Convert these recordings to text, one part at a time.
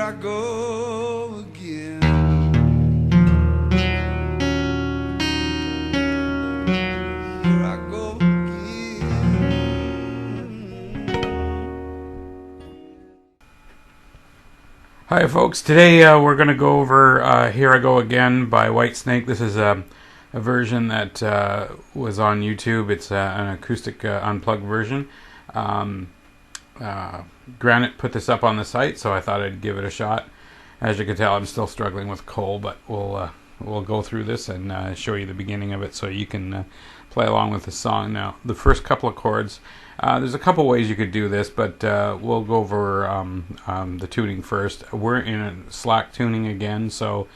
I go again. Here I go again. Hi folks, today we're going to go over Here I Go Again by Whitesnake. This is a version that was on YouTube. It's an acoustic unplugged version. Granite put this up on the site, so I thought I'd give it a shot. As you can tell, I'm still struggling with cold, but we'll go through this and show you the beginning of it so you can play along with the song. Now, the first couple of chords, there's a couple ways you could do this, but we'll go over the tuning first. We're in a slack tuning again, so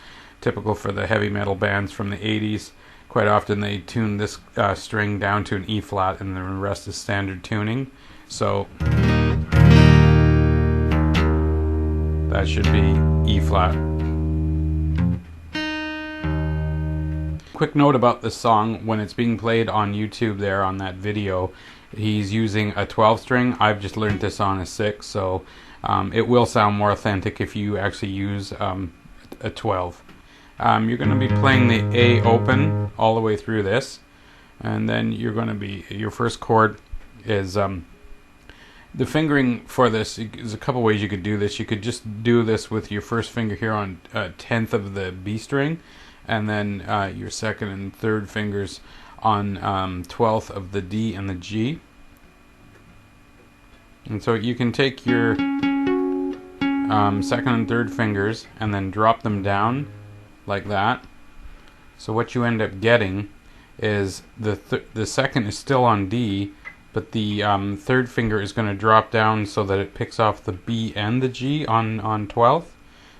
typical for the heavy metal bands from the 80s. quite often they tune this string down to an E flat, and the rest is standard tuning. So that should be E flat. Quick note about this song: when it's being played on YouTube there on that video, he's using a 12 string. I've just learned this on a 6, so it will sound more authentic if you actually use a 12. You're going to be playing the A open all the way through this, and then you're going to be, your first chord is the fingering for this. There's a couple ways you could do this. You could just do this with your first finger here on 10th of the B string, and then your second and third fingers on 12th of the D and the G. And so you can take your second and third fingers and then drop them down like that. So what you end up getting is the second is still on D, but the third finger is going to drop down so that it picks off the B and the G on 12th,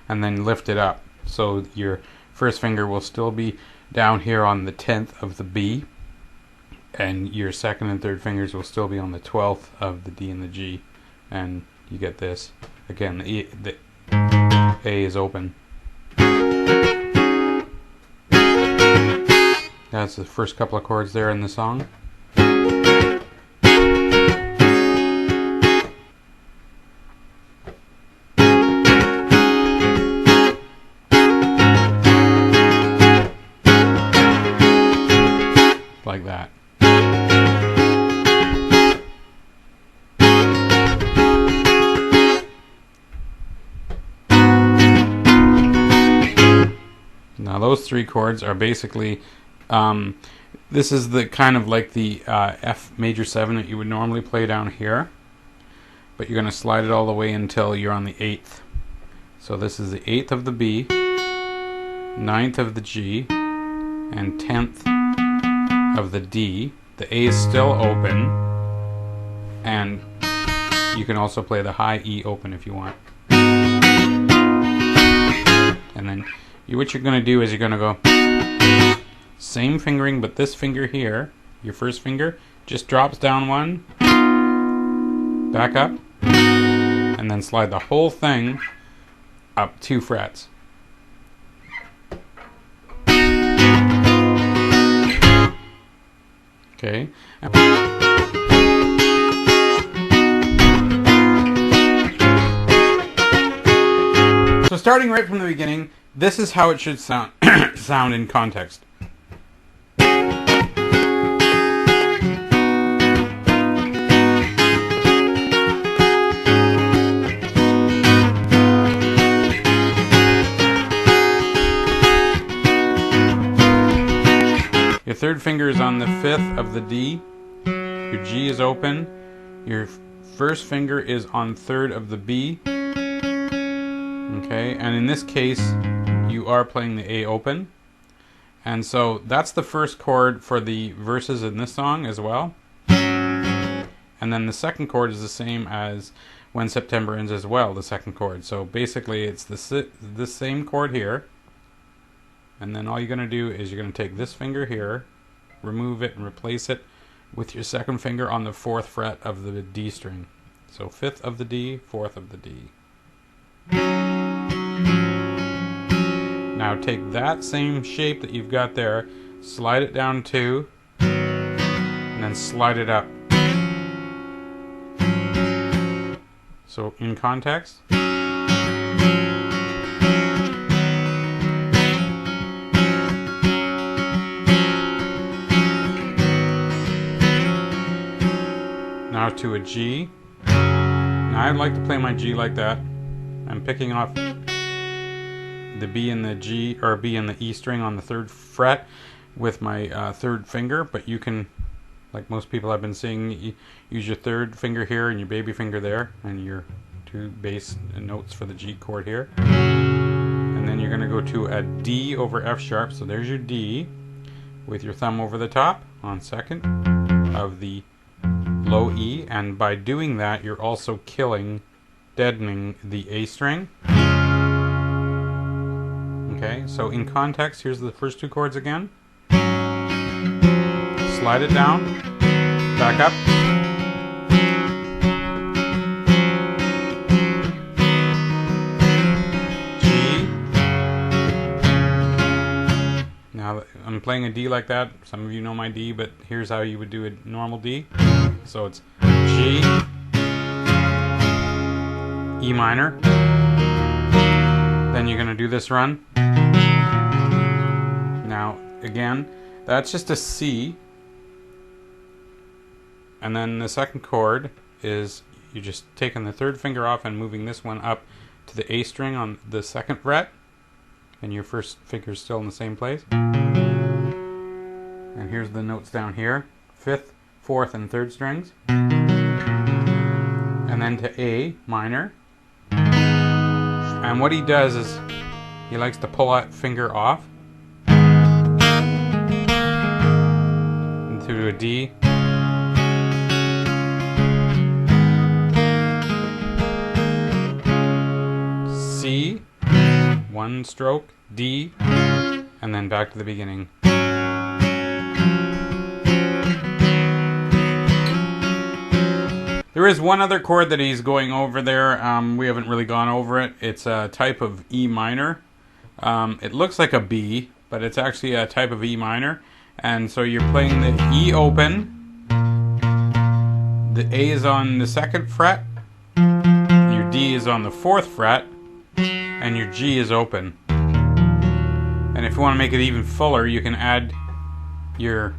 and then lift it up. So your first finger will still be down here on the 10th of the B, and your second and third fingers will still be on the 12th of the D and the G, and you get this. Again, the A is open. That's the first couple of chords there in the song. Like that. Now those three chords are basically, this is the kind of like the F major 7 that you would normally play down here, but you're going to slide it all the way until you're on the 8th. So this is the 8th of the B, 9th of the G, and 10th of the D. The A is still open, and you can also play the high E open if you want. And then what you're going to do is you're going to go same fingering, but this finger here, your first finger, just drops down one, back up, and then slide the whole thing up 2 frets. Okay. So starting right from the beginning, this is how it should sound sound in context. Your third finger is on the 5th of the D. Your G is open. Your first finger is on 3rd of the B. Okay, and in this case, you are playing the A open. And so that's the first chord for the verses in this song as well. And then the second chord is the same as When September Ends as well, the second chord. So basically it's the same chord here. And then all you're going to do is you're going to take this finger here, remove it, and replace it with your second finger on the 4th fret of the D string. So 5th of the D, 4th of the D. Now take that same shape that you've got there, slide it down 2, and then slide it up. So in context. Now to a G. Now I'd like to play my G like that. I'm picking off the B and the G, or B and the E string on the 3rd fret with my 3rd finger, but you can, like most people I've been seeing, use your 3rd finger here and your baby finger there, and your 2 bass notes for the G chord here. And then you're going to go to a D over F sharp, so there's your D, with your thumb over the top on 2nd of the low E, and by doing that you're also deadening the A string. Okay, so in context, here's the first 2 chords again. slide it down, back up. G. Now I'm playing a D like that. Some of you know my D, but here's how you would do a normal D. So it's G, E minor. Then you're going to do this run. Now, again, that's just a C. And then the second chord is you're just taking the third finger off and moving this one up to the A string on the second fret. And your first finger is still in the same place. And here's the notes down here. Fifth, fourth, and third strings. And then to A minor. And what he does is he likes to pull that finger off into a D. C, one stroke, D, and then back to the beginning. There is one other chord that he's going over there. We haven't really gone over it. It's a type of E minor. It looks like a B, but it's actually a type of E minor. And so you're playing the E open. The A is on the second fret. Your D is on the fourth fret. And your G is open. And if you want to make it even fuller, you can add your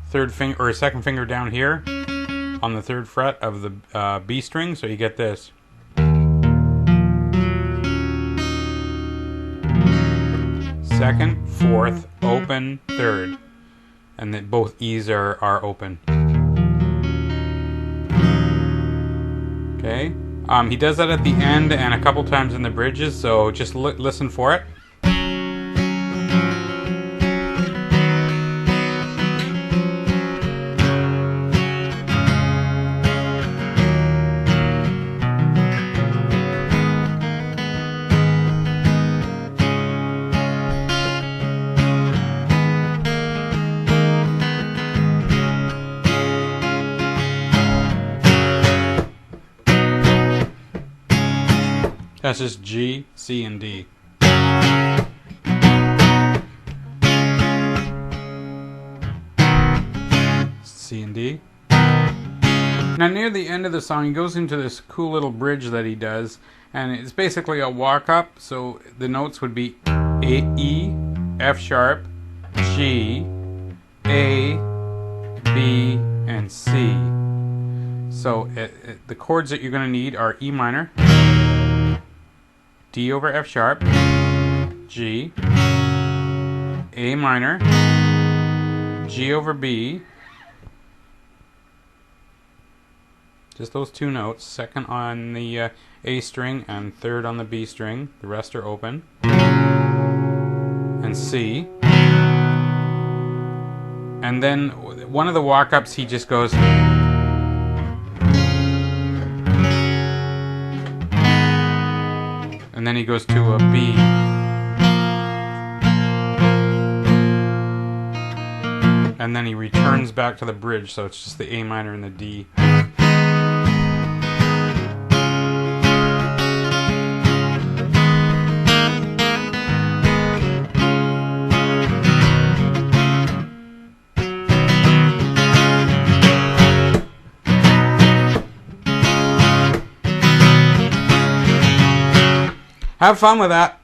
third finger or second finger down here on the third fret of the B string, so you get this. Second, fourth, open, third. And then both E's are open. Okay. He does that at the end and a couple times in the bridges, so just listen for it. That's just G, C, and D. C and D. Now near the end of the song, he goes into this cool little bridge that he does, and it's basically a walk up. So the notes would be A, E, F sharp, G, A, B, and C. So the chords that you're going to need are E minor, D over F sharp, G, A minor, G over B, just those two notes, second on the A string and third on the B string, the rest are open, and C. And then one of the walk-ups he just goes, and then he goes to a B. And then he returns back to the bridge, so it's just the A minor and the D. Have fun with that.